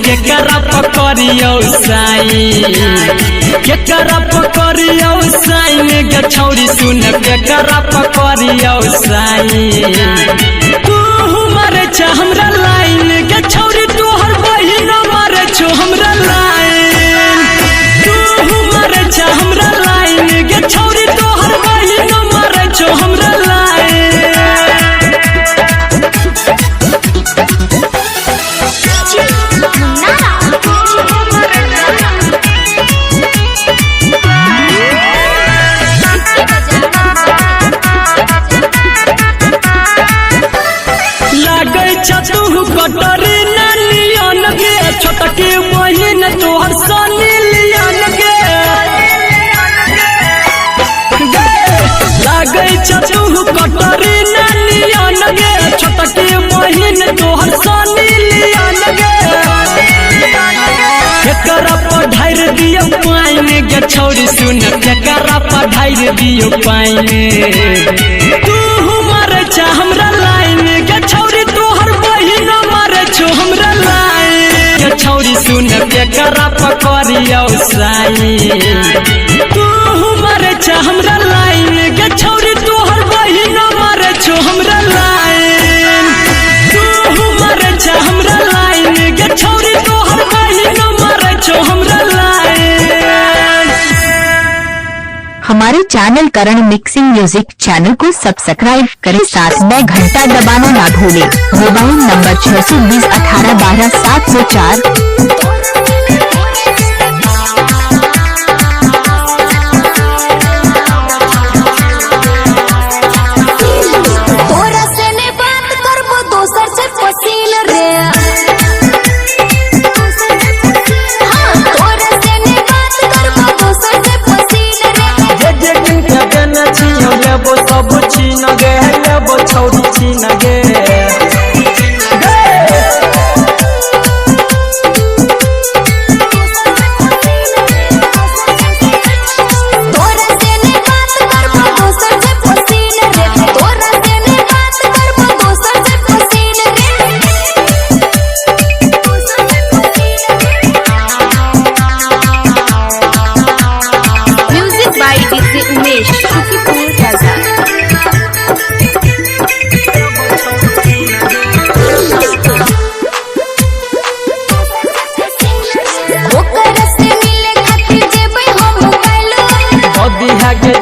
केकरा पकड़ियो साई केकरा पकड़ियो साई गे छौरी सुन केकरा पकड़ियो साई तू मारे छ हमरा लाइन गे छौरी तोहर बहिन मारे छ हमरा लाइन तू मारे छ हमरा लाइन गे छौरी तोहर बहिन मारे छ हमरा लाइन कटरी नानियन गे छोटकी बहिन तोहर सनी लियन गे लागे तू कटरी नानियन गे छोटकी बहिन तोहर सनी लियन गे केकरा पढ़ाई दियो पाइन गे छौरी सुन केकरा पढ़ाई दियो पाइन तू मारे छ हमरा लाइन गे छौरी तोहर बहिन मारे छ हमरा लाइन गे छौरी सुन केकरा पकड़ियो साई तू मारे छ हमरा लाइन गे छौरी तोहर बहिन मारे छ हमरा लाइन तू मारे छ हमरा लाइन गे छौरी तोहर बहिन मारे छ हमरा लाइन। हमारे चैनल करण मिक्सिंग म्यूजिक चैनल को सब्सक्राइब करें, साथ में घंटा दबाना ना भूलें। Mobile number 620 18 12 704।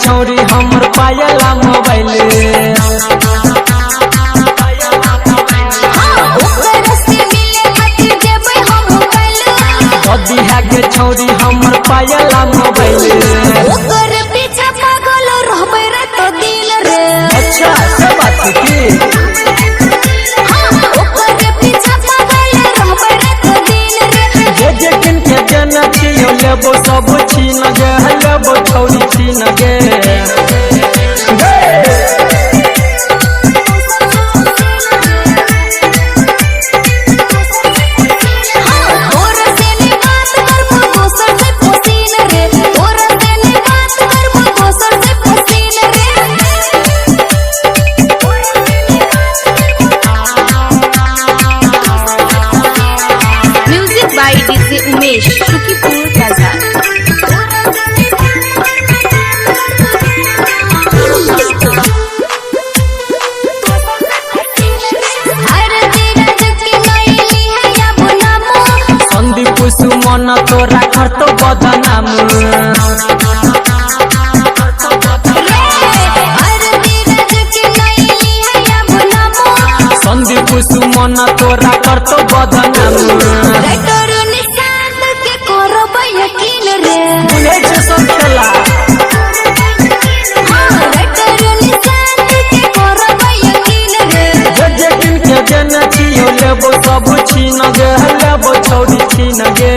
छौरी हमर पायला मोबाइल दिहा के छौरी हमर पायला मोबाइल पीछा पागल रहबे रे तो दिल रे। अच्छा सब बात की पीछा पागल रहबे रे तो दिल रे। जे किन के जना छियो लेबो सब छीन गे लेबो छौरी छीन गे उमेश सुखीपुर बाजार। संदीप सुमन तोरा घर तो बदनाम संदीप सुमन तोरा घर तो बदनाम सब खेला जे किन के जना छियो लेबो सब छीन गे लेबो छौरी छीन गे।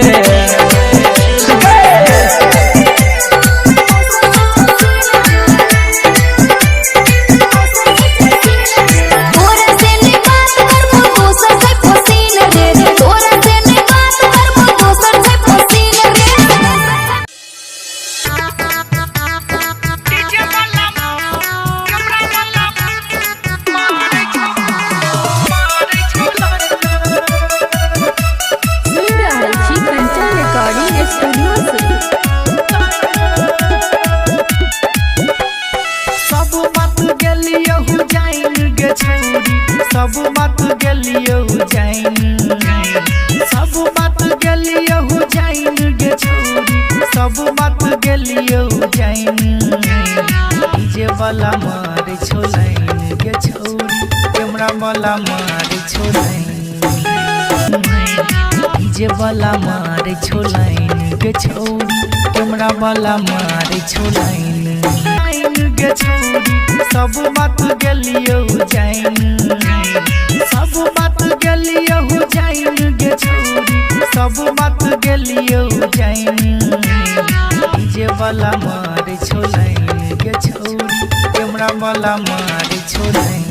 वाला मारे छोलाइन के छौरी कैमरा वाला मारे छोलाइन डीजे वाला मारे छोलाइन के छौरी कैमरा वाला मारे छोलाइन के छौरी सब बात गलियो जाइन सब बात गलियो जाइन के छौरी सब बात गलियो जाइन डीजे वाला मारे छोलाइन के छौरी कैमरा वाला मारे छोलाइन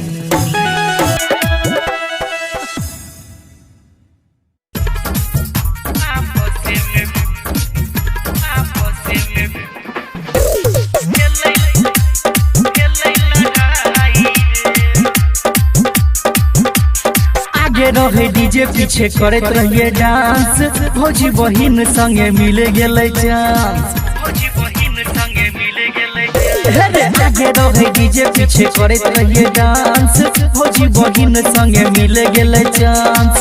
रहे डीजे पीछे करत रहिए डांस भौजी बहिन संगे मिले गेले चांस आगे रहे डीजे पीछे करत रहिए डांस भौजी बहिन संगे मिले गेले चांस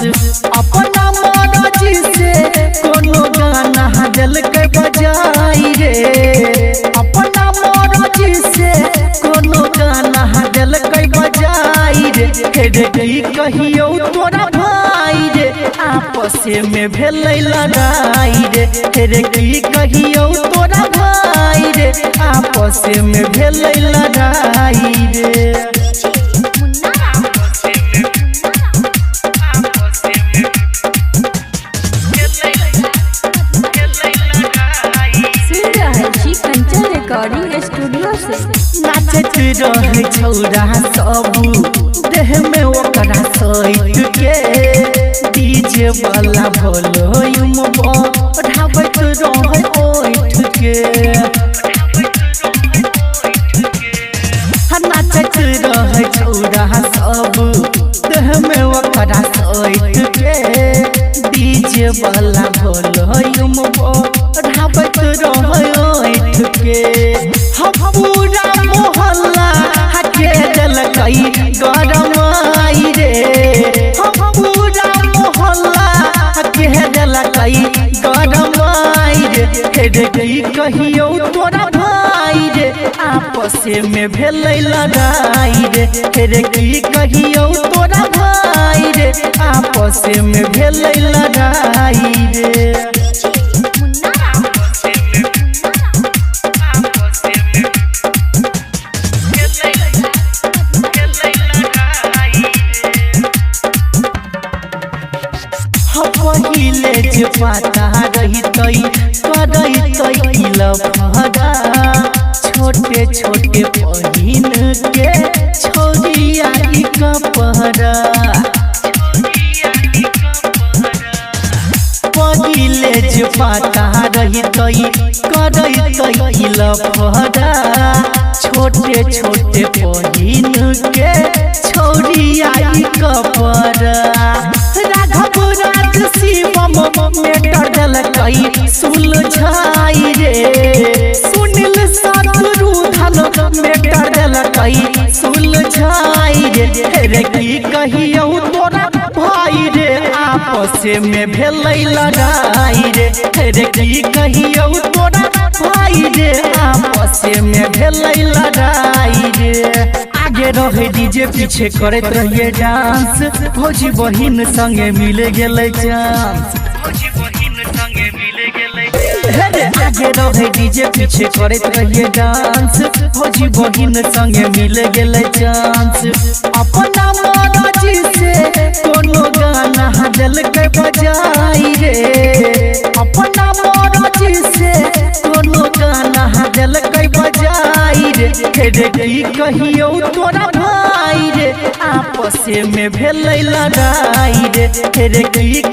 अपना मर्जी से कोनो गाना दिल के बजाई रे अपना मर्जी से कोनो गाना दिल के बजाई रे कहियो तोरा भाई रे आपस में भेलै लड़ाई रे कहियो तोरा भाई रे आपस में भेलै लड़ाई रे रिकॉर्डिंग स्टूडियो से नाचत रहे छौरा सब देह में ओकरा सैत के डीजे वाला वॉल्यूम बढ़ावत रहे ओठ के नाचत रहे छौरा सब देह में ओकरा सैत के डीजे वाला वॉल्यूम बढ़ावत रहे ओठ के हम पूरा मोहल्ला हके देलकै गरमाई रे हम पूरा मोहल्ला हके देलकै गरमाई रे कहियो तोरा भाई रे आपस में भेलै लड़ाई रे कहियो तोरा भाई रे आपस में भेलै लड़ाई रे पहिले जे पता रहितै करैतै लफड़ा छोटे छोटे बहिन के छोरिया ई कपड़ा पहिले जे पता रहितै करैतै लफड़ा छोटे छोटे बहिन के छोरिया ई कपड़ा शिवम मेटर देलकै सुलझाई रे सुनील शत्रुघ्न मेटर देलकै सुलझाई रे कहियो तोरा भाई रे आपस में भेलै लड़ाई रे कहियो तोरा भाई रे आपस में भेलै लड़ाई रे आगे रहे डीजे पीछे करत रहिए डांस भौजी बहिन संगे मिले गेले चांस आगे रहे डीजे पीछे करत रहिए डांस भौजी बहिन संगे मिले गेले चांस अपना मर्जी से कोनो गाना दिल के बजाई रे अपना मर्जी से कोनो गाना दिल के बजाई रे कहियो तोरा भाई रे आपस में भेलै लड़ाई रे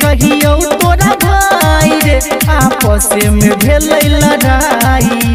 कहियो तोरा भाई रे आपस में भेलै लड़ाई।